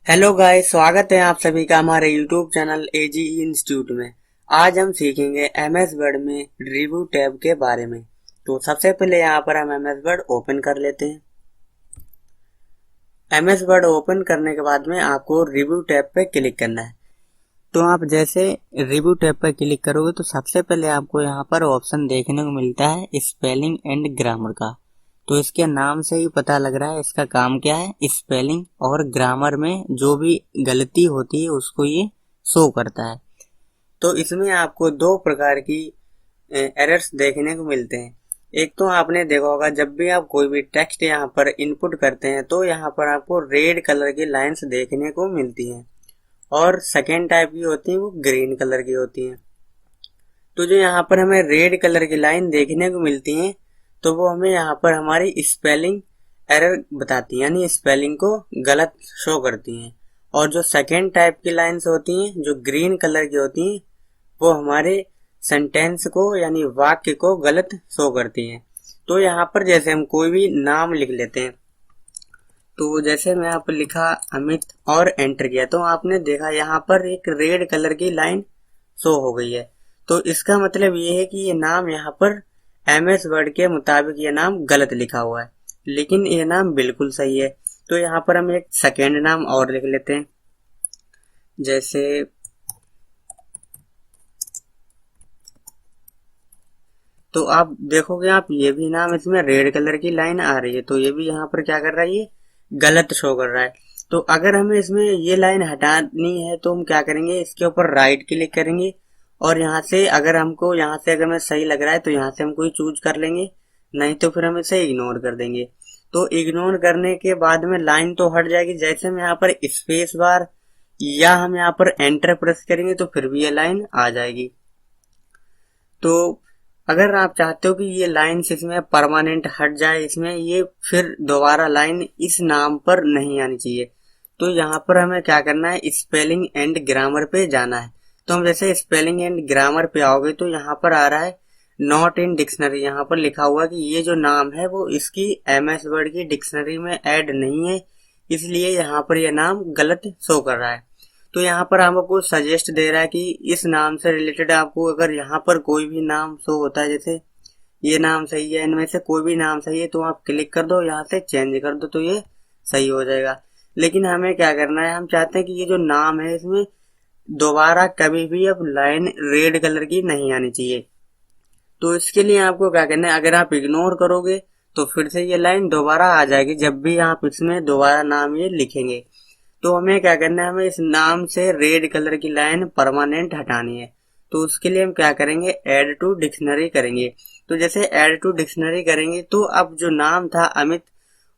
Hello guys, स्वागत है आप सभी का हमारे यूट्यूब चैनल एजी इंस्टीट्यूट में। आज हम सीखेंगे एमएस वर्ड में रिव्यू टैब के बारे में। तो सबसे पहले यहाँ पर हम एमएस वर्ड ओपन कर लेते हैं। एमएस वर्ड ओपन करने के बाद में आपको रिव्यू टैब पे क्लिक करना है। तो आप जैसे रिव्यू टैब पर क्लिक करोगे तो सबसे पहले आपको यहाँ पर ऑप्शन देखने को मिलता है स्पेलिंग एंड ग्रामर का। तो इसके नाम से ही पता लग रहा है इसका काम क्या है। स्पेलिंग और ग्रामर में जो भी गलती होती है उसको ये शो करता है। तो इसमें आपको दो प्रकार की एरर्स देखने को मिलते हैं। एक तो आपने देखा होगा जब भी आप कोई भी टेक्स्ट यहाँ पर इनपुट करते हैं तो यहाँ पर आपको रेड कलर की लाइंस देखने को मिलती हैं, और सेकेंड टाइप की होती है वो ग्रीन कलर की होती हैं। तो जो यहाँ पर हमें रेड कलर की लाइन देखने को मिलती हैं तो वो हमें यहाँ पर हमारी स्पेलिंग एरर बताती हैं, यानी स्पेलिंग को गलत शो करती हैं। और जो सेकेंड टाइप की लाइंस होती हैं जो ग्रीन कलर की होती हैं वो हमारे सेंटेंस को यानी वाक्य को गलत शो करती हैं। तो यहाँ पर जैसे हम कोई भी नाम लिख लेते हैं, तो जैसे मैं यहाँ पर लिखा अमित और एंटर किया तो आपने देखा यहाँ पर एक रेड कलर की लाइन शो हो गई है। तो इसका मतलब ये है कि ये नाम यहाँ पर एमएस वर्ड के मुताबिक ये नाम गलत लिखा हुआ है, लेकिन ये नाम बिल्कुल सही है। तो यहाँ पर हम एक सेकेंड नाम और लिख लेते हैं, जैसे तो आप देखोगे आप ये भी नाम इसमें रेड कलर की लाइन आ रही है, तो ये भी यहाँ पर क्या कर रहा है, ये गलत शो कर रहा है। तो अगर हमें इसमें ये लाइन हटानी है तो हम क्या करेंगे, इसके ऊपर राइट क्लिक करेंगे और यहाँ से अगर हमको यहाँ से अगर हमें सही लग रहा है तो यहाँ से हम कोई चूज कर लेंगे, नहीं तो फिर हम इसे इग्नोर कर देंगे। तो इग्नोर करने के बाद में लाइन तो हट जाएगी। जैसे हम यहाँ पर स्पेस बार या हम यहाँ पर एंटर प्रेस करेंगे तो फिर भी ये लाइन आ जाएगी। तो अगर आप चाहते हो कि ये लाइन इसमें परमानेंट हट जाए, इसमें ये फिर दोबारा लाइन इस नाम पर नहीं आनी चाहिए, तो यहाँ पर हमें क्या करना है, स्पेलिंग एंड ग्रामर पे जाना है। तो हम जैसे स्पेलिंग एंड ग्रामर पे आओगे तो यहाँ पर आ रहा है नॉट इन डिक्शनरी। यहाँ पर लिखा हुआ कि ये जो नाम है वो इसकी एमएस वर्ड की डिक्शनरी में ऐड नहीं है, इसलिए यहाँ पर यह नाम गलत शो कर रहा है। तो यहाँ पर हमको सजेस्ट दे रहा है कि इस नाम से रिलेटेड आपको अगर यहाँ पर कोई भी नाम शो होता है, जैसे ये नाम सही है, इनमें से कोई भी नाम सही है, तो आप क्लिक कर दो, यहाँ से चेंज कर दो तो ये सही हो जाएगा। लेकिन हमें क्या करना है, हम चाहते हैं कि ये जो नाम है इसमें दोबारा कभी भी अब लाइन रेड कलर की नहीं आनी चाहिए। तो इसके लिए आपको क्या करना है, अगर आप इग्नोर करोगे तो फिर से ये लाइन दोबारा आ जाएगी जब भी आप इसमें दोबारा नाम ये लिखेंगे। तो हमें क्या करना है, हमें इस नाम से रेड कलर की लाइन परमानेंट हटानी है। तो उसके लिए हम क्या करेंगे, ऐड टू डिक्शनरी करेंगे। तो जैसे ऐड टू डिक्शनरी करेंगे तो अब जो नाम था अमित,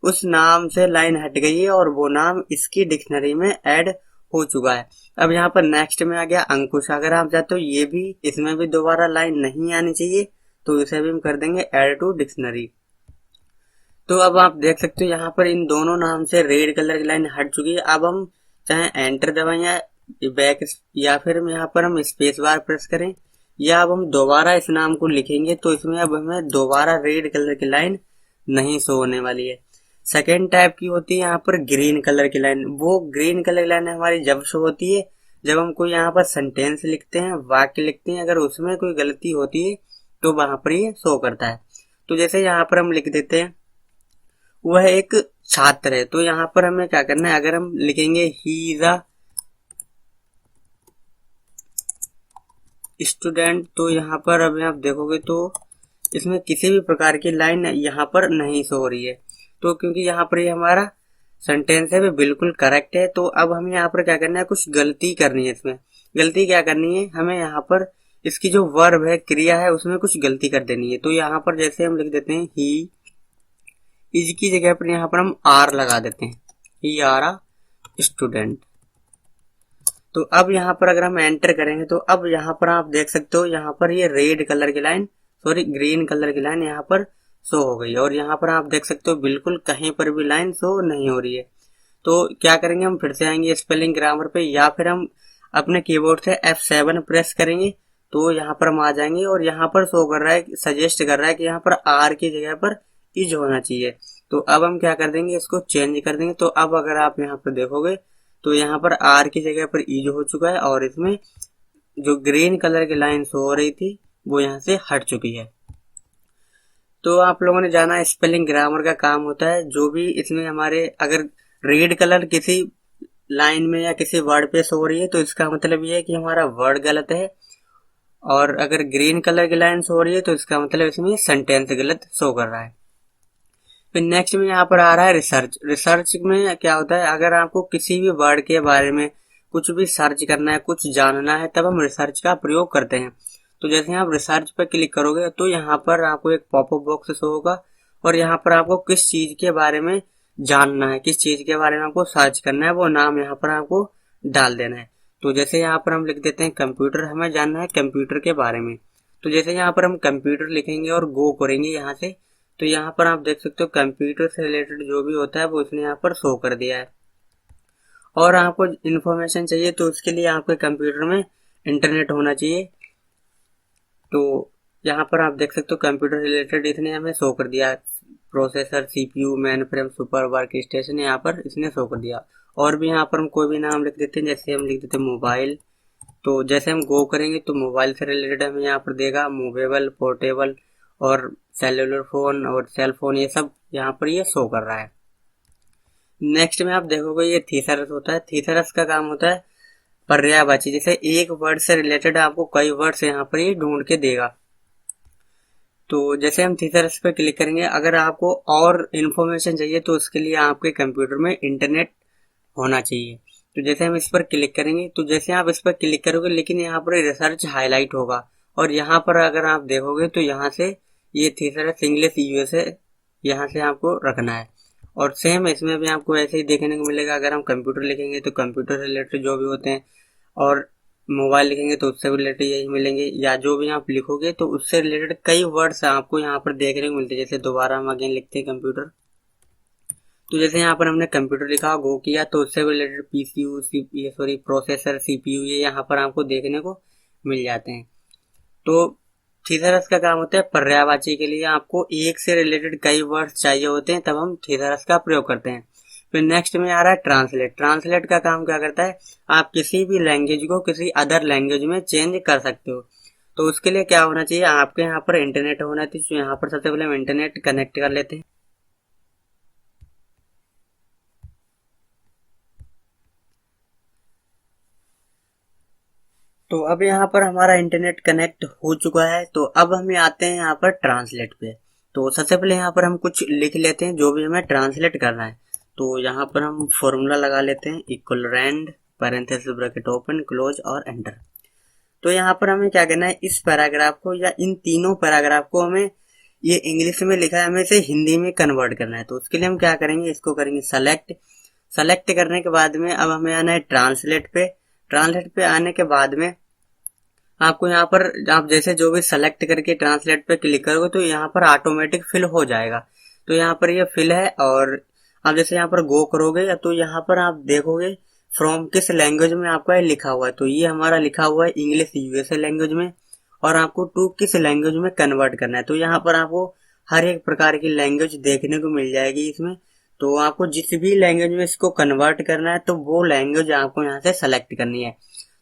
उस नाम से लाइन हट गई है और वो नाम इसकी डिक्शनरी में ऐड हो चुका है। अब यहाँ पर नेक्स्ट में आ गया अंकुश। अगर आप चाहते हो ये भी इसमें भी दोबारा लाइन नहीं आनी चाहिए तो इसे भी हम कर देंगे ऐड टू डिक्शनरी। तो अब आप देख सकते हो यहाँ पर इन दोनों नाम से रेड कलर की लाइन हट चुकी है। अब हम चाहे एंटर दबाएं या बैक या फिर यहाँ पर हम स्पेस बार प्रेस करें या अब हम दोबारा इस नाम को लिखेंगे तो इसमें अब हमें दोबारा रेड कलर की लाइन नहीं शो होने वाली है। सेकेंड टाइप की होती है यहाँ पर ग्रीन कलर की लाइन। वो ग्रीन कलर की लाइन हमारी जब शो होती है जब हम कोई यहाँ पर सेंटेंस लिखते हैं, वाक्य लिखते हैं, अगर उसमें कोई गलती होती है तो वहां पर ये शो करता है। तो जैसे यहाँ पर हम लिख देते हैं वह एक छात्र है, तो यहाँ पर हमें क्या करना है, अगर हम लिखेंगे ही इज अ स्टूडेंट तो यहाँ पर अभी आप देखोगे तो इसमें किसी भी प्रकार की लाइन यहाँ पर नहीं शो हो रही है। तो क्योंकि यहाँ पर ये हमारा सेंटेंस है वो बिल्कुल करेक्ट है। तो अब हमें यहाँ पर क्या करना है, कुछ गलती करनी है। इसमें गलती क्या करनी है, हमें यहाँ पर इसकी जो वर्ब है, क्रिया है, उसमें कुछ गलती कर देनी है। तो यहाँ पर जैसे हम लिख देते हैं ही इज की जगह पर यहाँ पर हम आर लगा देते हैं, ही आर अ स्टूडेंट। तो अब यहाँ पर अगर हम एंटर करेंगे तो अब यहाँ पर आप देख सकते हो यहाँ पर ये रेड कलर की लाइन, सॉरी ग्रीन कलर की लाइन यहाँ पर शो हो गई और यहाँ पर आप देख सकते हो बिल्कुल कहीं पर भी लाइन शो नहीं हो रही है। तो क्या करेंगे, हम फिर से आएंगे स्पेलिंग ग्रामर पे या फिर हम अपने कीबोर्ड से F7 प्रेस करेंगे तो यहाँ पर हम आ जाएंगे और यहाँ पर शो कर रहा है, सजेस्ट कर रहा है कि यहाँ पर आर की जगह पर इज होना चाहिए। तो अब हम क्या कर देंगे, इसको चेंज कर देंगे। तो अब अगर आप यहाँ पर देखोगे तो यहाँ पर आर की जगह पर ई जो हो चुका है और इसमें जो ग्रीन कलर की लाइन शो हो रही थी वो यहाँ से हट चुकी है। तो आप लोगों ने जाना स्पेलिंग ग्रामर का काम होता है। जो भी इसमें हमारे अगर रेड कलर किसी लाइन में या किसी वर्ड पे शो हो रही है तो इसका मतलब ये है कि हमारा वर्ड गलत है, और अगर ग्रीन कलर की लाइन शो हो रही है तो इसका मतलब इसमें सेंटेंस गलत शो कर रहा है। फिर नेक्स्ट में यहाँ पर आ रहा है रिसर्च। रिसर्च में क्या होता है, अगर आपको किसी भी वर्ड के बारे में कुछ भी सर्च करना है, कुछ जानना है, तब हम रिसर्च का प्रयोग करते हैं। तो जैसे आप रिसर्च पर क्लिक करोगे तो यहाँ पर आपको एक पॉपअप बॉक्स शो होगा और यहाँ पर आपको किस चीज के बारे में जानना है, किस चीज के बारे में आपको सर्च करना है, वो नाम यहाँ पर आपको डाल देना है। तो जैसे यहाँ पर हम लिख देते हैं कंप्यूटर, हमें जानना है कंप्यूटर के बारे में। तो जैसे यहाँ पर हम कंप्यूटर लिखेंगे और गो करेंगे यहाँ से, तो यहाँ पर आप देख सकते हो कंप्यूटर से रिलेटेड जो भी होता है वो इसने यहाँ पर शो कर दिया है। और आपको इन्फॉर्मेशन चाहिए तो उसके लिए आपके कंप्यूटर में इंटरनेट होना चाहिए। तो यहाँ पर आप देख सकते हो कंप्यूटर रिलेटेड इसने हमें शो कर दिया, processor, CPU, main frame, super work station, यहाँ पर इसने शो कर दिया। और भी यहाँ पर हम कोई भी नाम लिख देते हैं, जैसे हम लिख देते हैं मोबाइल। तो जैसे हम गो करेंगे तो मोबाइल से रिलेटेड हमें यहाँ पर देगा मूवेबल, पोर्टेबल और सेलुलर फोन और सेल फोन, ये सब यहाँ पर ये शो कर रहा है। नेक्स्ट में आप देखोगे ये थीसरस होता है। थीसरस का काम होता है पर्यायवाची, जैसे एक वर्ड से रिलेटेड आपको कई वर्ड्स यहाँ पर ये ढूंढ के देगा। तो जैसे हम थीसरस पे क्लिक करेंगे, अगर आपको और इन्फॉर्मेशन चाहिए तो उसके लिए आपके कंप्यूटर में इंटरनेट होना चाहिए। तो जैसे हम इस पर क्लिक करेंगे तो जैसे आप इस पर क्लिक करोगे लेकिन यहाँ पर रिसर्च हाईलाइट होगा और यहाँ पर अगर आप देखोगे तो यहाँ से ये थीसरस इंग्लिश यूएसए यहाँ से आपको रखना है। और सेम इसमें भी आपको ऐसे ही देखने को मिलेगा। अगर हम कंप्यूटर लिखेंगे तो कंप्यूटर रिलेटेड जो भी होते हैं, और मोबाइल लिखेंगे तो उससे रिलेटेड यही मिलेंगे, या जो भी आप लिखोगे तो उससे रिलेटेड कई वर्ड्स आपको यहाँ पर देखने को मिलते हैं। जैसे दोबारा हम अगेन लिखते हैं कंप्यूटर, तो जैसे यहाँ पर हमने कंप्यूटर लिखा, गो किया, तो उससे रिलेटेड पीसीयू प्रोसेसर, सीपीयू, ये यहाँ पर आपको देखने को मिल जाते हैं। तो थीसरस का काम होता है पर्यायवाची के लिए आपको एक से रिलेटेड कई वर्ड्स चाहिए होते हैं, तब हम थीसरस का प्रयोग करते हैं। फिर नेक्स्ट में आ रहा है ट्रांसलेट। ट्रांसलेट का काम क्या करता है, आप किसी भी लैंग्वेज को किसी अदर लैंग्वेज में चेंज कर सकते हो। तो उसके लिए क्या होना चाहिए, आपके यहाँ पर इंटरनेट होना चाहिए। तो यहाँ पर सबसे पहले हम इंटरनेट कनेक्ट कर लेते हैं। तो अब यहाँ पर हमारा इंटरनेट कनेक्ट हो चुका है। तो अब हम आते हैं यहाँ पर ट्रांसलेट पे। तो सबसे पहले यहाँ पर हम कुछ लिख लेते हैं जो भी हमें ट्रांसलेट करना है। तो यहाँ पर हम फॉर्मूला लगा लेते हैं, equal rand parenthesis bracket open close और एंटर। तो यहाँ पर हमें क्या करना है, इस पैराग्राफ को या इन तीनों पैराग्राफ को हमें, ये इंग्लिश में लिखा है, हमें इसे हिंदी में कन्वर्ट करना है। तो उसके लिए हम क्या करेंगे, इसको करेंगे सेलेक्ट। सेलेक्ट करने के बाद में अब हमें आना है ट्रांसलेट पे। ट्रांसलेट पे आने के बाद में आपको यहाँ पर आप जैसे जो भी सेलेक्ट करके ट्रांसलेट पे क्लिक करोगे तो यहाँ पर ऑटोमेटिक फिल हो जाएगा। तो यहाँ पर ये फिल है, और आप जैसे यहाँ पर गो करोगे तो यहाँ पर आप देखोगे फ्रॉम किस लैंग्वेज में आपका ये लिखा हुआ है। तो ये हमारा लिखा हुआ है इंग्लिश यूएसए लैंग्वेज में, और आपको टू किस लैंग्वेज में कन्वर्ट करना है। तो यहाँ पर आपको हर एक प्रकार की लैंग्वेज देखने को मिल जाएगी इसमें। तो आपको जिस भी लैंग्वेज में इसको कन्वर्ट करना है तो वो लैंग्वेज आपको यहाँ से सेलेक्ट करनी है।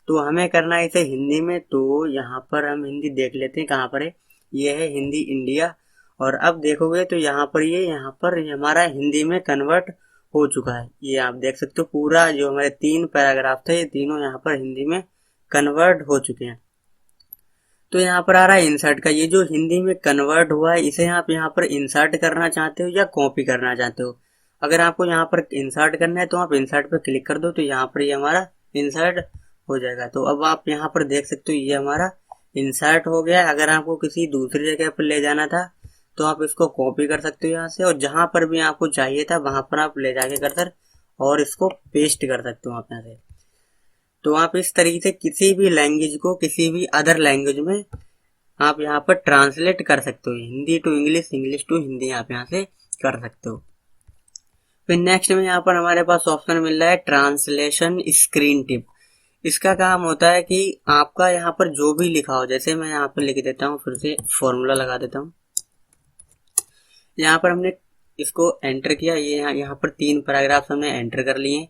तो हमें करना है इसे हिंदी में। तो यहाँ पर हम हिंदी देख लेते हैं कहाँ पर है, ये है हिंदी इंडिया। और अब देखोगे तो यहाँ पर हमारा हिंदी में कन्वर्ट हो चुका है। ये आप देख सकते हो पूरा जो हमारे 3 पैराग्राफ थे ये तीनों यहाँ पर हिंदी में कन्वर्ट हो चुके हैं। तो यहाँ पर आ रहा है इंसर्ट का। ये जो हिंदी में कन्वर्ट हुआ है इसे आप यहाँ पर इंसर्ट करना चाहते हो या कॉपी करना चाहते हो। अगर आपको यहाँ पर इंसर्ट करना है तो आप इंसर्ट पर क्लिक कर दो, तो यहाँ पर ये हमारा इंसर्ट हो जाएगा। तो अब आप यहाँ पर देख सकते हो ये हमारा इंसर्ट हो गया। अगर आपको किसी दूसरी जगह पर ले जाना था तो आप इसको कॉपी कर सकते हो यहाँ से, और जहां पर भी आपको चाहिए था वहां पर आप ले जाके कर और इसको पेस्ट कर सकते हो आप यहाँ से। तो आप इस तरीके से किसी भी लैंग्वेज को किसी भी अदर लैंग्वेज में आप यहाँ पर ट्रांसलेट कर सकते हो, Hindi to English, English to Hindi आप यहाँ से कर सकते हो। फिर नेक्स्ट में यहाँ पर हमारे पास ऑप्शन मिल रहा है ट्रांसलेशन स्क्रीन टिप। इसका काम होता है कि आपका यहाँ पर जो भी लिखा हो, जैसे मैं यहाँ पर लिख देता हूँ, फिर से फॉर्मूला लगा देता हूँ। यहाँ पर हमने इसको एंटर किया, ये यहाँ पर 3 पैराग्राफ हमने एंटर कर लिए।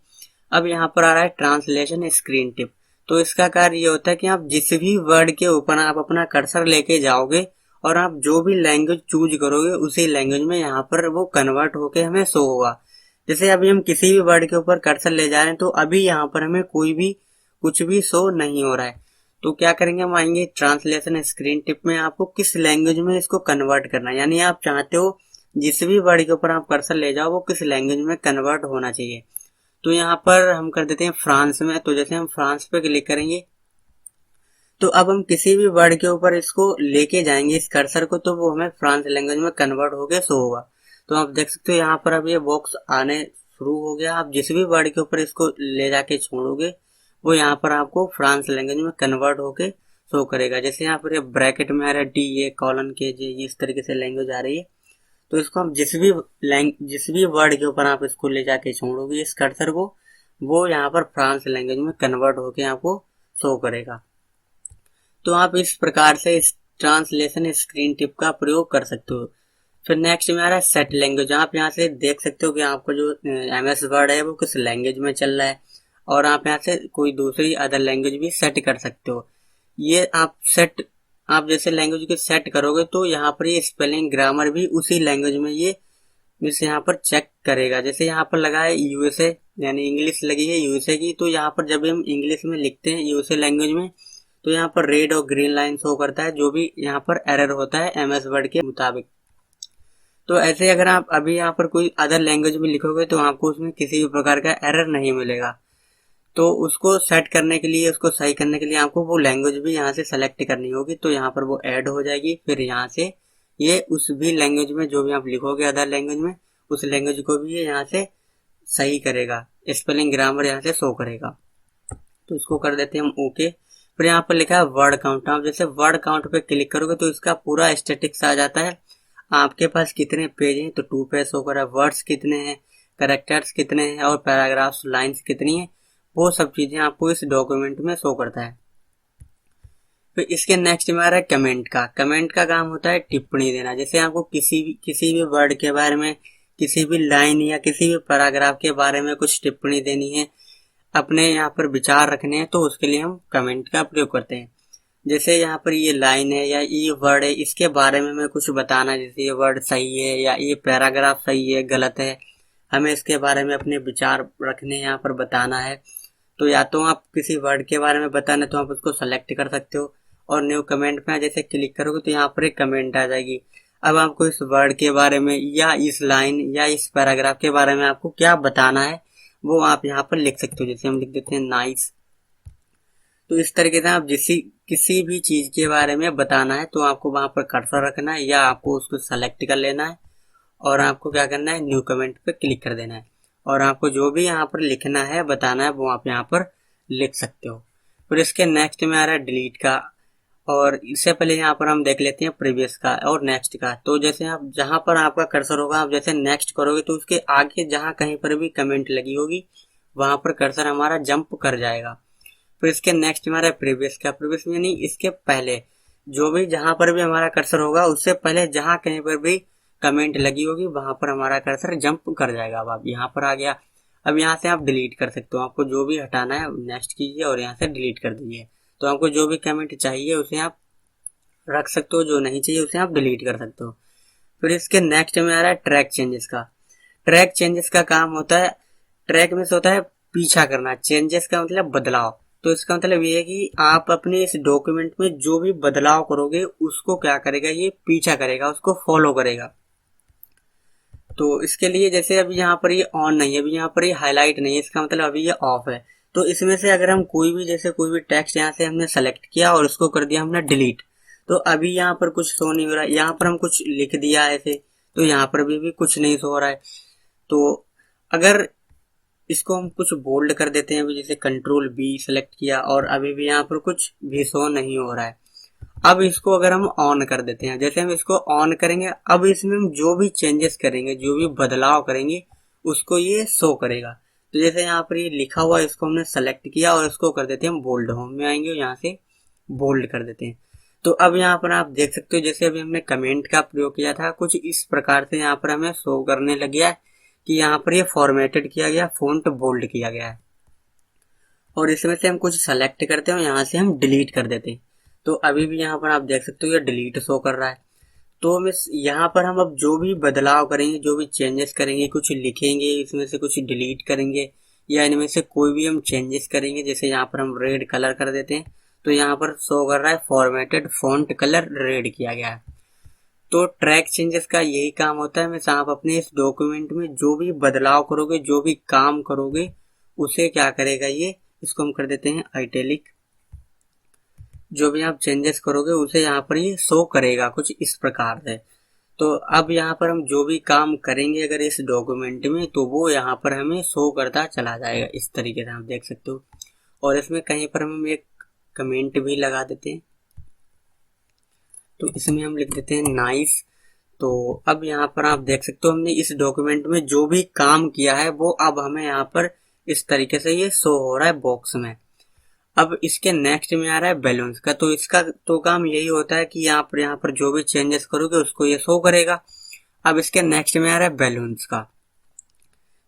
अब यहाँ पर आ रहा है ट्रांसलेशन स्क्रीन टिप। तो इसका कार्य ये होता है कि आप जिस भी वर्ड के ऊपर आप अपना कर्सर लेके जाओगे और आप जो भी लैंग्वेज चूज करोगे उसी लैंग्वेज में यहाँ पर वो कन्वर्ट होके हमें शो होगा। जैसे अभी हम किसी भी वर्ड के ऊपर कर्सर ले जा रहे हैं तो अभी यहाँ पर हमें कोई भी कुछ भी शो नहीं हो रहा है। तो क्या करेंगे, हम आएंगे ट्रांसलेशन स्क्रीन टिप में, आपको किस लैंग्वेज में इसको कन्वर्ट करना है, यानी आप चाहते हो जिस भी वर्ड के ऊपर आप कर्सर ले जाओ वो किस लैंग्वेज में कन्वर्ट होना चाहिए। तो यहाँ पर हम कर देते हैं फ्रांस में। तो जैसे हम फ्रांस पे क्लिक करेंगे तो अब हम किसी भी वर्ड के ऊपर इसको लेके जाएंगे इस कर्सर को, तो वो हमें फ्रांस लैंग्वेज में कन्वर्ट होके शो होगा। तो आप देख सकते हो यहाँ पर अब ये बॉक्स आने शुरू हो गया। आप जिस भी वर्ड के ऊपर इसको ले जाके छोड़ोगे वो यहाँ पर आपको फ्रांस लैंग्वेज में कन्वर्ट होके शो करेगा। जैसे यहाँ पर ब्रैकेट में आ रहा है DA:KJ, इस तरीके से लैंग्वेज आ रही है। तो इसको हम जिस भी वर्ड के ऊपर आप इसको ले जाके छोड़ोगे इस कर्सर को, वो यहाँ पर फ्रांस लैंग्वेज में कन्वर्ट होके आपको शो करेगा। तो आप इस प्रकार से इस ट्रांसलेशन स्क्रीन टिप का प्रयोग कर सकते हो। फिर नेक्स्ट में आ रहा है सेट लैंग्वेज। आप यहाँ से देख सकते हो कि आपका जो MS वर्ड है वो किस लैंग्वेज में चल रहा है, और आप यहाँ से कोई दूसरी अदर लैंग्वेज भी सेट कर सकते हो। ये आप जैसे लैंग्वेज को सेट करोगे तो यहाँ पर ये स्पेलिंग ग्रामर भी उसी लैंग्वेज में ये इस यहाँ पर चेक करेगा। जैसे यहाँ पर लगा है USA, यानी इंग्लिश लगी है USA की, तो यहाँ पर जब हम इंग्लिश में लिखते हैं USA लैंग्वेज में तो यहाँ पर रेड और ग्रीन लाइन शो करता है, जो भी यहाँ पर एरर होता है MS वर्ड के मुताबिक। तो ऐसे अगर आप अभी यहाँ पर कोई अदर लैंग्वेज में लिखोगे तो आपको उसमें किसी भी प्रकार का एरर नहीं मिलेगा। तो उसको सेट करने के लिए, उसको सही करने के लिए आपको वो लैंग्वेज भी यहाँ से सेलेक्ट करनी होगी। तो यहाँ पर वो ऐड हो जाएगी। फिर यहाँ से ये उस भी लैंग्वेज में जो भी आप लिखोगे अदर लैंग्वेज में, उस लैंग्वेज को भी ये यहाँ से सही करेगा, स्पेलिंग ग्रामर यहाँ से शो करेगा। तो इसको कर देते हैं हम ओके। फिर यहाँ पर लिखा है वर्ड काउंट। आप जैसे वर्ड काउंट पे क्लिक करोगे तो इसका पूरा स्टेटिक्स आ जाता है। आपके पास कितने पेज हैं, तो 2 पेज शो कर रहा है। वर्ड्स कितने हैं, कैरेक्टर्स कितने हैं और पैराग्राफ्स लाइन्स कितनी है, वो सब चीजें आपको इस डॉक्यूमेंट में शो करता है। फिर इसके नेक्स्ट में आ रहा है कमेंट का। कमेंट का काम होता है टिप्पणी देना। जैसे आपको किसी भी वर्ड के बारे में, किसी भी लाइन या किसी भी पैराग्राफ के बारे में कुछ टिप्पणी देनी है, अपने यहाँ पर विचार रखने हैं, तो उसके लिए हम कमेंट का प्रयोग करते हैं। जैसे यहाँ पर ये लाइन है या ये वर्ड है, इसके बारे में हमें कुछ बताना है, जैसे ये वर्ड सही है या ये पैराग्राफ सही है गलत है, हमें इसके बारे में अपने विचार रखने यहाँ पर बताना है। तो या तो आप किसी वर्ड के बारे में बताना तो आप उसको सेलेक्ट कर सकते हो और न्यू कमेंट में जैसे क्लिक करोगे तो यहाँ पर एक कमेंट आ जाएगी। अब आपको इस वर्ड के बारे में या इस लाइन या इस पैराग्राफ के बारे में आपको क्या बताना है वो आप यहाँ पर लिख सकते हो। जैसे हम लिख देते हैं नाइस। तो इस तरीके से आप किसी भी चीज के बारे में बताना है तो आपको वहां पर कर्सर रखना है या आपको उसको सेलेक्ट कर लेना है और आपको क्या करना है, न्यू कमेंट पे क्लिक कर देना है और आपको जो भी यहाँ पर लिखना है बताना है वो आप यहाँ पर लिख सकते हो। फिर इसके नेक्स्ट में आ रहा है डिलीट का, और इससे पहले यहाँ पर हम देख लेते हैं प्रीवियस का और नेक्स्ट का। तो जैसे आप जहां पर आपका कर्सर होगा, आप जैसे नेक्स्ट करोगे तो उसके आगे जहां कहीं पर भी कमेंट लगी होगी वहां पर कर्सर हमारा जंप कर जाएगा। फिर इसके नेक्स्ट में आ रहा है प्रीवियस का। प्रीवियस यानी इसके पहले जो भी जहां पर भी हमारा कर्सर होगा उससे पहले जहां कहीं पर भी कमेंट लगी होगी वहां पर हमारा कर्सर जंप कर जाएगा। अब आप यहाँ पर आ गया। अब यहाँ से आप डिलीट कर सकते हो। आपको जो भी हटाना है नेक्स्ट कीजिए और यहाँ से डिलीट कर दीजिए। तो आपको जो भी कमेंट चाहिए उसे आप रख सकते हो, जो नहीं चाहिए उसे आप डिलीट कर सकते हो। फिर इसके नेक्स्ट में आ रहा है ट्रैक चेंजेस का। ट्रैक चेंजेस का काम होता है, ट्रैक में से होता है पीछा करना, चेंजेस का मतलब बदलाव। तो इसका मतलब ये है कि आप अपने इस डॉक्यूमेंट में जो भी बदलाव करोगे उसको क्या करेगा, ये पीछा करेगा, उसको फॉलो करेगा। तो इसके लिए जैसे अभी यहाँ पर ये ऑन नहीं है, अभी यहाँ पर ये हाईलाइट नहीं है, इसका मतलब अभी ये ऑफ है। तो इसमें से अगर हम कोई भी टेक्स्ट यहाँ से हमने सेलेक्ट किया और उसको कर दिया हमने डिलीट, तो अभी यहाँ पर कुछ शो नहीं हो रहा है। यहाँ पर हम कुछ लिख दिया ऐसे तो यहाँ पर भी कुछ नहीं शो हो रहा है। तो अगर इसको हम कुछ बोल्ड कर देते हैं, अभी जैसे कंट्रोल B सेलेक्ट किया और अभी भी यहाँ पर कुछ भी शो नहीं हो रहा है। अब इसको अगर हम ऑन कर देते हैं, जैसे हम इसको ऑन करेंगे अब इसमें हम जो भी चेंजेस करेंगे, जो भी बदलाव करेंगे उसको ये शो करेगा। तो जैसे यहाँ पर ये लिखा हुआ इसको हमने सेलेक्ट किया और इसको कर देते हैं हम बोल्ड। होम में आएंगे और यहाँ से बोल्ड कर देते हैं। तो अब यहाँ पर आप देख सकते हो जैसे अभी हमने कमेंट का प्रयोग किया था कुछ इस प्रकार से यहाँ पर हमें शो करने लग गया है कि यहाँ पर ये फॉर्मेटेड किया गया, फ़ॉन्ट बोल्ड किया गया है। और इसमें से हम कुछ सेलेक्ट करते हैं और यहाँ से हम डिलीट कर देते हैं। तो अभी भी यहाँ पर आप देख सकते हो ये डिलीट शो कर रहा है। तो हम यहाँ पर हम अब जो भी बदलाव करेंगे, जो भी चेंजेस करेंगे, कुछ लिखेंगे, इसमें से कुछ डिलीट करेंगे या इनमें से कोई भी हम चेंजेस करेंगे, जैसे यहाँ पर हम रेड कलर कर देते हैं तो यहाँ पर शो कर रहा है फॉर्मेटेड फॉन्ट कलर रेड किया गया है। तो ट्रैक चेंजेस का यही काम होता है, मैं आप अपने इस डॉक्यूमेंट में जो भी बदलाव करोगे, जो भी काम करोगे, उसे क्या करेगा ये, इसको हम कर देते हैं आइटैलिक। जो भी आप चेंजेस करोगे उसे यहाँ पर ये शो करेगा कुछ इस प्रकार से। तो अब यहाँ पर हम जो भी काम करेंगे अगर इस डॉक्यूमेंट में, तो वो यहाँ पर हमें शो करता चला जाएगा इस तरीके से, आप देख सकते हो। और इसमें कहीं पर हम एक कमेंट भी लगा देते हैं, तो इसमें हम लिख देते हैं नाइस। तो अब यहाँ पर आप देख सकते हो हमने इस डॉक्यूमेंट में जो भी काम किया है वो अब हमें यहाँ पर इस तरीके से ये शो हो रहा है बॉक्स में। अब इसके नेक्स्ट में आ रहा है बैलून्स का। तो इसका तो काम यही होता है कि यहाँ पर जो भी चेंजेस करोगे उसको ये शो करेगा। अब इसके नेक्स्ट में आ रहा है बैलून्स का।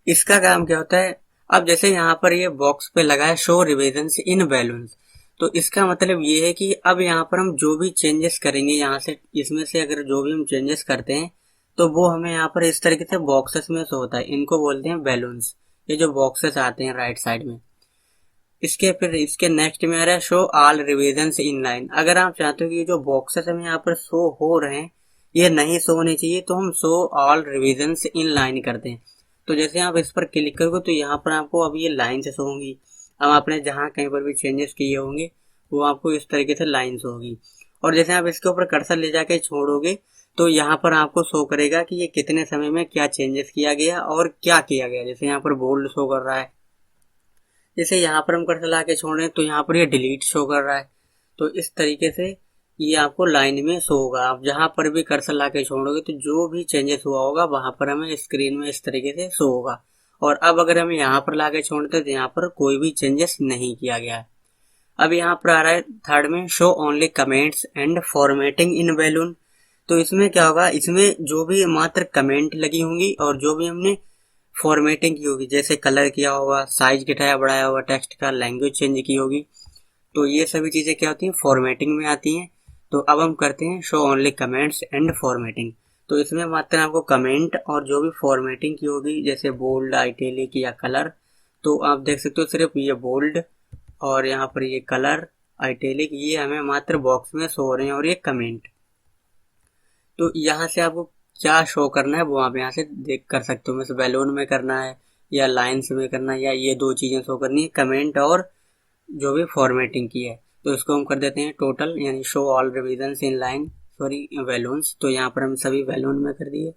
इसका काम क्या होता है, अब जैसे यहाँ पर ये बॉक्स पे लगा है शो रिविजन्स इन बैलून्स, तो इसका मतलब ये है कि अब यहाँ पर हम जो भी चेंजेस करेंगे, यहाँ से इसमें से अगर जो भी हम चेंजेस करते हैं तो वो हमें यहाँ पर इस तरीके से बॉक्सेस में शो होता है। इनको बोलते हैं बैलून्स, ये जो बॉक्सेस आते हैं राइट साइड में। इसके नेक्स्ट में आ रहा है show all revisions in line. अगर आप चाहते हो कि ये जो बॉक्सेस हमें यहाँ पर शो हो रहे हैं ये नहीं शो होने चाहिए, तो हम show all revisions in line करते हैं। तो जैसे आप इस पर क्लिक करोगे तो यहाँ पर आपको अब ये लाइन से शो होंगी। अब आपने जहाँ कहीं पर भी चेंजेस किए होंगे वो आपको इस तरीके से लाइन शो होगी। और जैसे आप इसके ऊपर कर्सर ले जाके छोड़ोगे तो यहाँ पर आपको शो करेगा कि ये कितने समय में क्या चेंजेस किया गया और क्या किया गया। जैसे यहाँ पर बोल्ड शो कर रहा है, जैसे यहाँ पर हम कर्सर ला के छोड़ रहे हैं तो यहाँ पर ये डिलीट शो कर रहा है। तो इस तरीके से ये आपको लाइन में शो होगा। आप जहाँ पर भी कर्सर ला के छोड़ोगे तो जो भी चेंजेस हुआ होगा वहां पर हमें स्क्रीन में इस तरीके से शो होगा। और अब अगर हम यहाँ पर ला के छोड़ते हैं तो यहाँ पर कोई भी चेंजेस नहीं किया गया है। अब यहाँ पर आ रहा है थर्ड में show only comments and formatting in balloon. तो इसमें क्या होगा, इसमें जो भी मात्र कमेंट लगी होंगी और जो भी हमने फॉर्मेटिंग की होगी, जैसे कलर किया होगा, साइज घटाया बढ़ाया होगा टेक्स्ट का, लैंग्वेज चेंज की होगी, तो ये सभी चीजें क्या होती हैं, फॉर्मेटिंग में आती हैं। तो अब हम करते हैं show only comments and formatting. तो इसमें मात्र आपको कमेंट और जो भी फॉर्मेटिंग की होगी, जैसे बोल्ड, आइटैलिक या कलर, तो आप देख सकते हो सिर्फ ये बोल्ड और यहाँ पर ये कलर, आइटैलिक, ये हमें मात्र बॉक्स में शो हो रहे हैं और ये कमेंट। तो यहाँ से आपको क्या शो करना है वो आप यहाँ से देख कर सकते हो। वैसे बैलून में करना है या लाइन्स में करना है या ये दो चीजें शो करनी है, कमेंट और जो भी फॉर्मेटिंग की है। तो इसको हम कर देते हैं टोटल, यानी show all revisions in line, sorry balloons. तो यहाँ पर हम सभी बैलून में कर दिए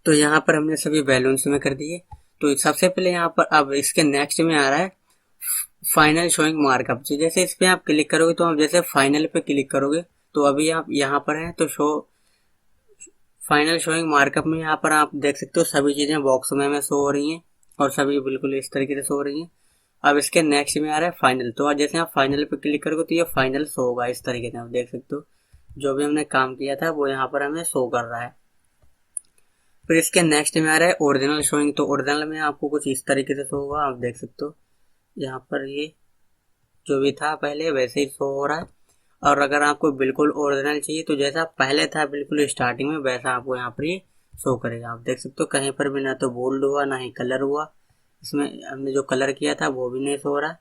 तो यहाँ पर हमने सभी बैलून्स में कर दिए। तो सबसे पहले यहाँ पर अब इसके नेक्स्ट में आ रहा है फाइनल शोइंग मार्कअप। तो जैसे इस पे आप क्लिक करोगे तो आप जैसे फाइनल पे क्लिक करोगे तो अभी आप यहाँ पर हैं तो शो फाइनल शोइंग मार्कअप में यहाँ पर आप देख सकते हो सभी चीजें बॉक्स में शो हो रही हैं और सभी बिल्कुल इस तरीके से शो हो रही हैं। अब इसके नेक्स्ट में आ रहा है फाइनल। तो जैसे आप फाइनल पे क्लिक करोगे तो ये फाइनल शो होगा इस तरीके से, आप देख सकते हो जो भी हमने काम किया था वो यहाँ पर हमें शो कर रहा है। फिर इसके नेक्स्ट में आ रहा है ओरिजिनल शोइंग। तो ओरिजिनल में आपको कुछ इस तरीके से शो होगा, आप देख सकते हो यहाँ पर ये जो भी था पहले वैसे ही शो हो रहा है। और अगर आपको बिल्कुल ओरिजिनल चाहिए तो जैसा पहले था बिल्कुल स्टार्टिंग में वैसा आपको यहाँ पर ये शो करेगा। आप देख सकते हो कहीं पर भी ना तो बोल्ड हुआ ना ही कलर हुआ, इसमें हमने जो कलर किया था वो भी नहीं शो हो रहा है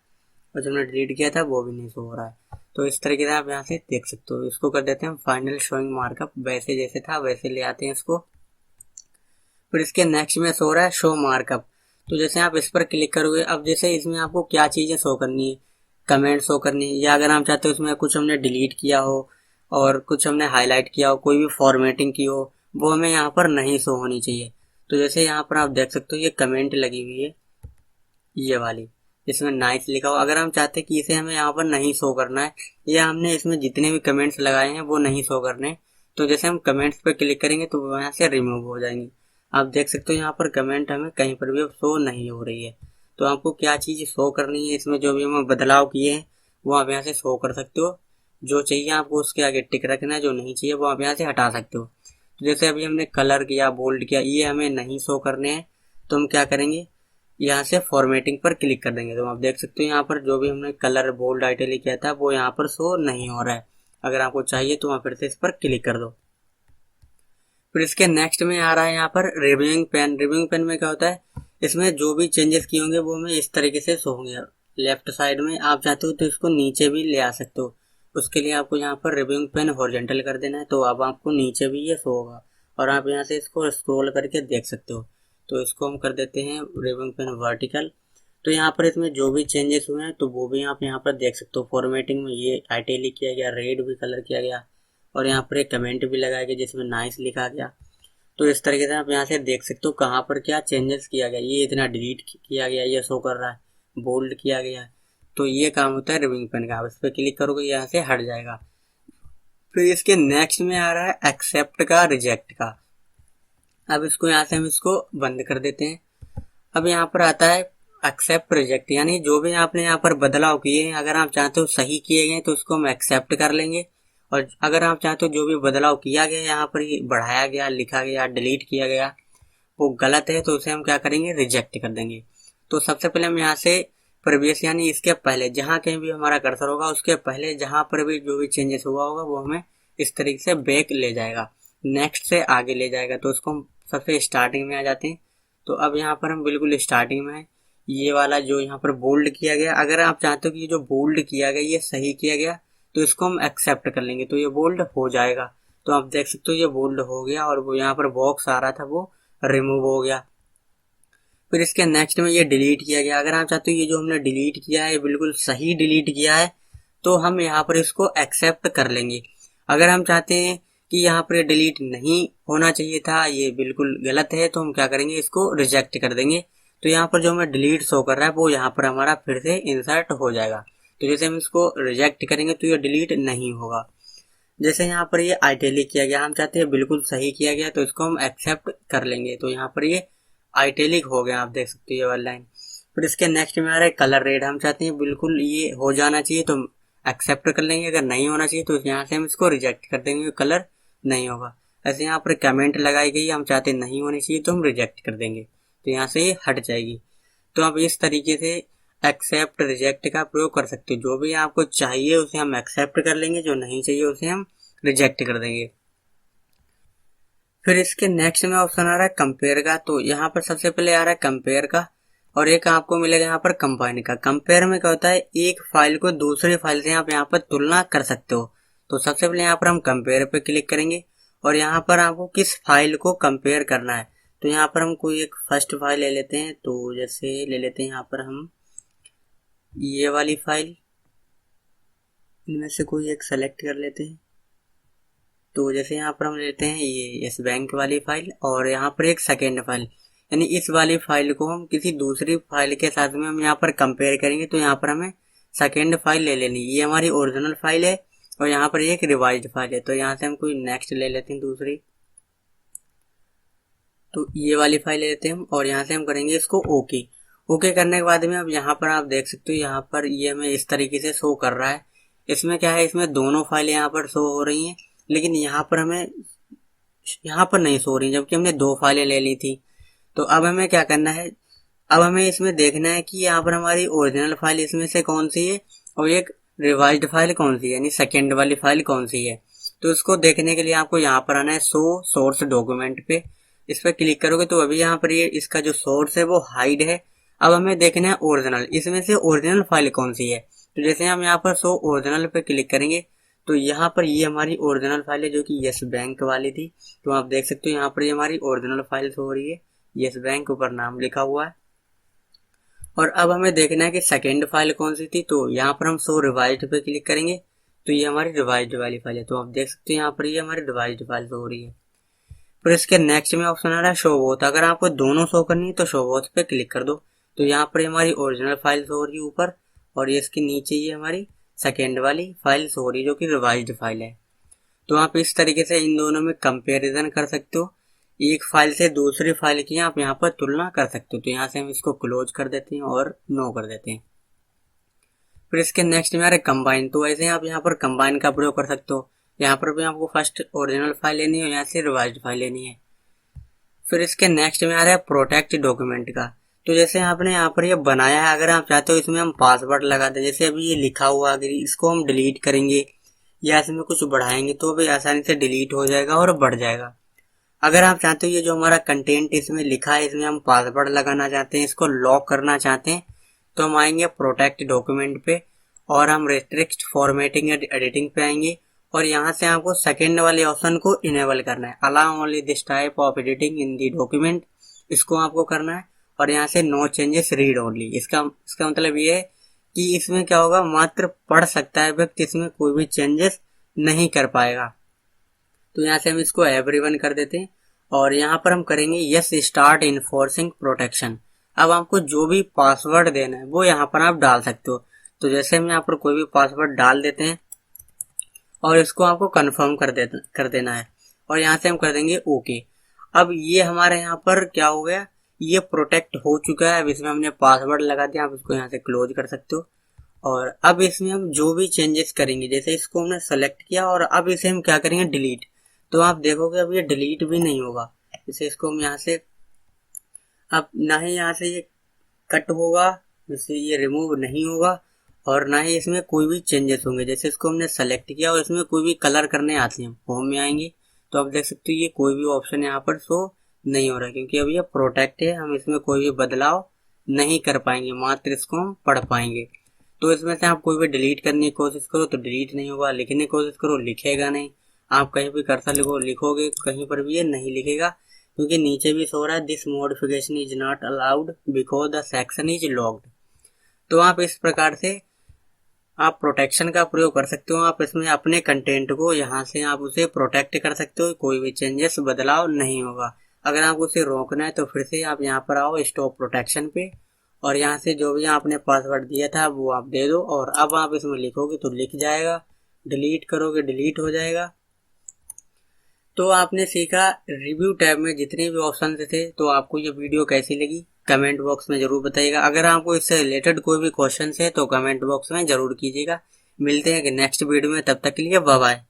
और जो हमने डिलीट किया था वो भी नहीं शो हो रहा है। तो इस तरीके से आप यहाँ से देख सकते हो। इसको कर देते हैं फाइनल शोइंग मार्कअप, वैसे जैसे था वैसे ले आते हैं इसको। फिर इसके नेक्स्ट में शो रहा है शो मार्कअप। तो जैसे आप इस पर क्लिक करोगे, अब जैसे इसमें आपको क्या चीजें शो करनी है, कमेंट शो करनी है, या अगर आप चाहते हो उसमें कुछ हमने डिलीट किया हो और कुछ हमने हाईलाइट किया हो, कोई भी फॉर्मेटिंग की हो, वो हमें यहाँ पर नहीं शो होनी चाहिए। तो जैसे यहाँ पर आप देख सकते हो ये कमेंट लगी हुई है ये वाली, इसमें नाइस लिखा हो। अगर हम चाहते हैं कि इसे हमें यहाँ पर नहीं शो करना है या हमने इसमें जितने भी कमेंट्स लगाए हैं वो नहीं शो करने, तो जैसे हम कमेंट्स पे क्लिक करेंगे तो वो यहाँ से रिमूव हो जाएंगे। आप देख सकते हो यहाँ पर कमेंट हमें कहीं पर भी अब शो नहीं हो रही है। तो आपको क्या चीज़ शो करनी है, इसमें जो भी हम बदलाव किए हैं वो आप यहाँ से शो कर सकते हो। जो चाहिए आपको उसके आगे टिक रखना है, जो नहीं चाहिए वो आप यहाँ से हटा सकते हो। तो जैसे अभी हमने कलर किया, बोल्ड किया, ये हमें नहीं शो करने हैं तो हम क्या करेंगे, यहाँ से फॉर्मेटिंग पर क्लिक कर देंगे तो आप देख सकते हो यहाँ पर जो भी हमने कलर बोल्ड इटैलिक किया था वो यहाँ पर शो नहीं हो रहा है। अगर आपको चाहिए तो वहाँ फिर से इस पर क्लिक कर दो। फिर इसके नेक्स्ट में आ रहा है यहाँ पर रिव्यूइंग पेन। रिव्यूइंग पेन में क्या होता है, इसमें जो भी चेंजेस किए होंगे वो हमें इस तरीके से शो होंगे। लेफ्ट साइड में आप चाहते हो तो इसको नीचे भी ले आ सकते हो। उसके लिए आपको यहाँ पर रिव्यूइंग पेन हॉरिजॉन्टल कर देना है, तो अब आपको नीचे भी ये शो होगा और आप यहाँ से इसको स्क्रॉल करके देख सकते हो। तो इसको हम कर देते हैं रिव्यूइंग पेन वर्टिकल। तो यहाँ पर इसमें जो भी चेंजेस हुए हैं तो वो भी आप यहाँ पर देख सकते हो। फॉर्मेटिंग में ये इटैलिक किया गया, रेड भी कलर किया गया और यहाँ पर एक कमेंट भी लगाया गया जिसमें नाइस लिखा गया। तो इस तरीके से आप यहाँ से देख सकते हो कहाँ पर क्या चेंजेस किया गया। ये इतना डिलीट किया गया, ये शो कर रहा है, बोल्ड किया गया। तो ये काम होता है रिव्यूइंग पेन का। आप इस पर क्लिक करोगे यहाँ से हट जाएगा। फिर इसके नेक्स्ट में आ रहा है एक्सेप्ट का, रिजेक्ट का। अब इसको यहाँ से हम इसको बंद कर देते हैं। अब यहाँ पर आता है एक्सेप्ट रिजेक्ट, यानी जो भी आपने यहाँ पर बदलाव किए हैं अगर आप चाहते हो सही किए गए तो उसको हम एक्सेप्ट कर लेंगे, और अगर आप चाहते हो जो भी बदलाव किया गया यहाँ पर ये बढ़ाया गया, लिखा गया, डिलीट किया गया वो गलत है तो उसे हम क्या करेंगे, रिजेक्ट कर देंगे। तो सबसे पहले हम यहाँ से प्रीवियस यानी इसके पहले जहाँ कहीं भी हमारा कर्सर होगा उसके पहले जहाँ पर भी जो भी चेंजेस हुआ होगा वो हमें इस तरीके से बैक ले जाएगा, नेक्स्ट से आगे ले जाएगा। तो उसको हम सबसे स्टार्टिंग में आ जाते हैं। तो अब यहाँ पर हम बिल्कुल स्टार्टिंग में है। ये वाला जो यहाँ पर बोल्ड किया गया, अगर आप चाहते हो कि ये जो बोल्ड किया गया ये सही किया गया तो इसको हम एक्सेप्ट कर लेंगे तो ये बोल्ड हो जाएगा। तो आप देख सकते हो ये बोल्ड हो गया और वो यहाँ पर बॉक्स आ रहा था वो रिमूव हो गया। फिर इसके नेक्स्ट में ये डिलीट किया गया। अगर आप चाहते हो ये जो हमने डिलीट किया है बिल्कुल सही डिलीट किया है तो हम यहाँ पर इसको एक्सेप्ट कर लेंगे। अगर हम चाहते हैं कि यहाँ पर डिलीट नहीं होना चाहिए था, ये बिल्कुल गलत है, तो हम क्या करेंगे, इसको रिजेक्ट कर देंगे। तो यहाँ पर जो हमें डिलीट शो कर रहा है वो यहाँ पर हमारा फिर से इंसर्ट हो जाएगा। तो जैसे हम इसको रिजेक्ट करेंगे तो ये डिलीट नहीं होगा। जैसे यहाँ पर ये इटैलिक किया गया, हम चाहते हैं बिल्कुल सही किया गया तो इसको हम एक्सेप्ट कर लेंगे। तो यहाँ पर ये इटैलिक हो गया, आप देख सकते हो ये वाला लाइन। फिर इसके नेक्स्ट में आ रहा है कलर रेड। हम चाहते हैं बिल्कुल ये हो जाना चाहिए तो हम एक्सेप्ट कर लेंगे, अगर नहीं होना चाहिए तो यहाँ से हम इसको रिजेक्ट कर देंगे, कलर नहीं होगा। ऐसे यहाँ पर कमेंट लगाई गई, हम चाहते नहीं होनी चाहिए तो हम रिजेक्ट कर देंगे, तो यहाँ से ये हट जाएगी। तो आप इस तरीके से एक्सेप्ट रिजेक्ट का प्रयोग कर सकते हो। जो भी आपको चाहिए उसे हम एक्सेप्ट कर लेंगे, जो नहीं चाहिए उसे हम रिजेक्ट कर देंगे। फिर इसके नेक्स्ट में ऑप्शन आ रहा है कंपेयर का। तो यहाँ पर सबसे पहले आ रहा है कंपेयर का और एक आपको मिलेगा यहाँ पर कंबाइन का। कंपेयर में क्या होता है, एक फाइल को दूसरी फाइल से आप यहाँ पर तुलना कर सकते हो। तो सबसे पहले यहाँ पर हम कंपेयर पे क्लिक करेंगे और यहाँ पर आपको किस फाइल को कंपेयर करना है। तो यहाँ पर हम कोई एक फर्स्ट फाइल ले लेते हैं। तो जैसे ले लेते हैं यहाँ पर हम ये वाली फाइल, इनमें से कोई एक सेलेक्ट कर लेते हैं। तो जैसे यहाँ पर हम लेते हैं ये यस बैंक वाली फाइल और यहाँ पर एक सेकेंड फाइल, यानी इस वाली फाइल को हम किसी दूसरी फाइल के साथ में हम यहाँ पर कंपेयर करेंगे। तो यहाँ पर हमें सेकेंड फाइल ले लेनी, ये हमारी ओरिजिनल फाइल है और यहाँ पर एक रिवाइज्ड फाइल है। तो यहाँ से हम कोई नेक्स्ट ले लेते हैं दूसरी, तो ये वाली फाइल ले लेते हैं हम और यहाँ से हम करेंगे इसको ओके। ओके करने के बाद में अब यहाँ पर आप देख सकते हो यहाँ पर ये हमें इस तरीके से शो कर रहा है। इसमें क्या है, इसमें दोनों फाइलें यहाँ पर शो हो रही हैं लेकिन यहाँ पर हमें यहाँ पर नहीं शो रही, जबकि हमने दो फाइलें ले ली थी। तो अब हमें क्या करना है, अब हमें इसमें देखना है कि यहाँ पर हमारी ओरिजिनल फाइल इसमें से कौन सी है और एक रिवाइज्ड फाइल कौन सी है, यानी सेकेंड वाली फाइल कौन सी है। तो इसको देखने के लिए आपको यहाँ पर आना है शो सोर्स डॉक्यूमेंट पे। इस पर क्लिक करोगे तो अभी यहाँ पर ये इसका जो सोर्स है वो हाइड है। अब हमें देखना है ओरिजिनल, इसमें से ओरिजिनल फाइल कौन सी है। तो जैसे हम यहाँ पर शो ओरिजिनल पे क्लिक करेंगे तो यहाँ पर ये हमारी ओरिजिनल फाइल है जो कि यस बैंक वाली थी। तो आप देख सकते हो यहाँ पर ये हमारी ओरिजिनल फाइल शो हो रही है, यस बैंक ऊपर नाम लिखा हुआ है। और अब हमें देखना है कि सेकेंड फाइल कौन सी थी। तो यहाँ पर हम शो रिवाइज्ड पे क्लिक करेंगे तो ये हमारी रिवाइज्ड वाली फाइल है। तो आप देख सकते हो यहाँ पर ये हमारी रिवाइज्ड फाइल शो हो रही है। फिर इसके नेक्स्ट में ऑप्शन आ रहा है शो बोथ। अगर आपको दोनों शो करनी है तो शो बोथ पे क्लिक कर दो। तो यहाँ पर हमारी ओरिजिनल फाइल शो हो रही है ऊपर और ये इसके नीचे ये हमारी सेकेंड वाली फाइल शो हो रही है जो कि रिवाइज्ड फाइल है। तो आप इस तरीके से इन दोनों में कंपैरिजन कर सकते हो, एक फाइल से दूसरी फाइल की आप यहाँ पर तुलना कर सकते हो। तो यहाँ से हम इसको क्लोज कर देते हैं और नो कर देते हैं। फिर इसके नेक्स्ट में आ रहा है कंबाइन। तो ऐसे आप यहाँ पर कंबाइन का प्रयोग कर सकते हो। यहाँ पर भी आपको फर्स्ट ओरिजिनल फाइल लेनी है और यहाँ से रिवाइज्ड फाइल लेनी है। फिर इसके नेक्स्ट में आ रहा है प्रोटेक्ट डॉक्यूमेंट का। तो जैसे आपने यहाँ पर ये बनाया है, अगर आप चाहते हो इसमें हम पासवर्ड लगा दें, जैसे अभी ये लिखा हुआ, अगर इसको हम डिलीट करेंगे या इसमें कुछ बढ़ाएंगे तो भी आसानी से डिलीट हो जाएगा और बढ़ जाएगा। अगर आप चाहते हो ये जो हमारा कंटेंट इसमें लिखा है इसमें हम पासवर्ड लगाना चाहते हैं, इसको लॉक करना चाहते हैं, तो हम आएंगे प्रोटेक्ट डॉक्यूमेंट पे और हम रेस्ट्रिक्ट फॉर्मेटिंग एंड एडिटिंग पे आएंगे और यहाँ से आपको सेकेंड वाले ऑप्शन को इनेबल करना है, allow only this type of editing in the document, इसको आपको करना है। और यहाँ से नो चेंजेस रीड ओनली, इसका मतलब ये है कि इसमें क्या होगा, मात्र पढ़ सकता है व्यक्ति, इसमें कोई भी चेंजेस नहीं कर पाएगा। तो यहाँ से हम इसको एवरीवन कर देते हैं और यहाँ पर हम करेंगे यस स्टार्ट इन्फोर्सिंग प्रोटेक्शन। अब आपको जो भी पासवर्ड देना है वो यहाँ पर आप डाल सकते हो। तो जैसे हम यहाँ पर कोई भी पासवर्ड डाल देते हैं और इसको आपको कंफर्म कर देना है और यहाँ से हम कर देंगे ओके। अब ये हमारे यहाँ पर क्या हो गया, ये प्रोटेक्ट हो चुका है। अब इसमें हमने पासवर्ड लगा दिया, आप इसको यहाँ से क्लोज कर सकते हो। और अब इसमें हम जो भी चेंजेस करेंगे, जैसे इसको हमने सेलेक्ट किया और अब इसे हम क्या करेंगे, डिलीट, तो आप देखोगे अब ये डिलीट भी नहीं होगा। जैसे इसको हम यहाँ से, अब ना ही यहाँ से ये कट होगा, जैसे ये रिमूव नहीं होगा और ना ही इसमें कोई भी चेंजेस होंगे। जैसे इसको हमने सेलेक्ट किया और इसमें कोई भी कलर करने आते हैं, होम में आएंगे तो आप देख सकते हो ये कोई भी ऑप्शन यहाँ पर शो नहीं हो रहा क्योंकि अब ये प्रोटेक्ट है, हम इसमें कोई भी बदलाव नहीं कर पाएंगे, मात्र इसको हम पढ़ पाएंगे। तो इसमें से आप कोई भी डिलीट करने की कोशिश करो तो डिलीट नहीं होगा, लिखने की कोशिश करो लिखेगा नहीं, आप कहीं भी कर्सर लिखोगे कहीं पर भी ये नहीं लिखेगा क्योंकि नीचे भी सो रहा है this modification is not allowed because the section is locked. तो आप इस प्रकार से आप प्रोटेक्शन का प्रयोग कर सकते हो। आप इसमें अपने कंटेंट को यहाँ से आप उसे प्रोटेक्ट कर सकते हो, कोई भी चेंजेस बदलाव नहीं होगा। अगर आपको उसे रोकना है तो फिर से आप यहाँ पर आओ स्टॉप प्रोटेक्शन पे और यहाँ से जो भी आपने पासवर्ड दिया था वो आप दे दो और अब आप इसमें लिखोगे तो लिख जाएगा, डिलीट करोगे डिलीट हो जाएगा। तो आपने सीखा रिव्यू टैब में जितने भी ऑप्शन थे। तो आपको ये वीडियो कैसी लगी कमेंट बॉक्स में जरूर बताइएगा। अगर आपको इससे रिलेटेड कोई भी क्वेश्चन है तो कमेंट बॉक्स में जरूर कीजिएगा। मिलते हैं नेक्स्ट वीडियो में, तब तक के लिए बाय बाय।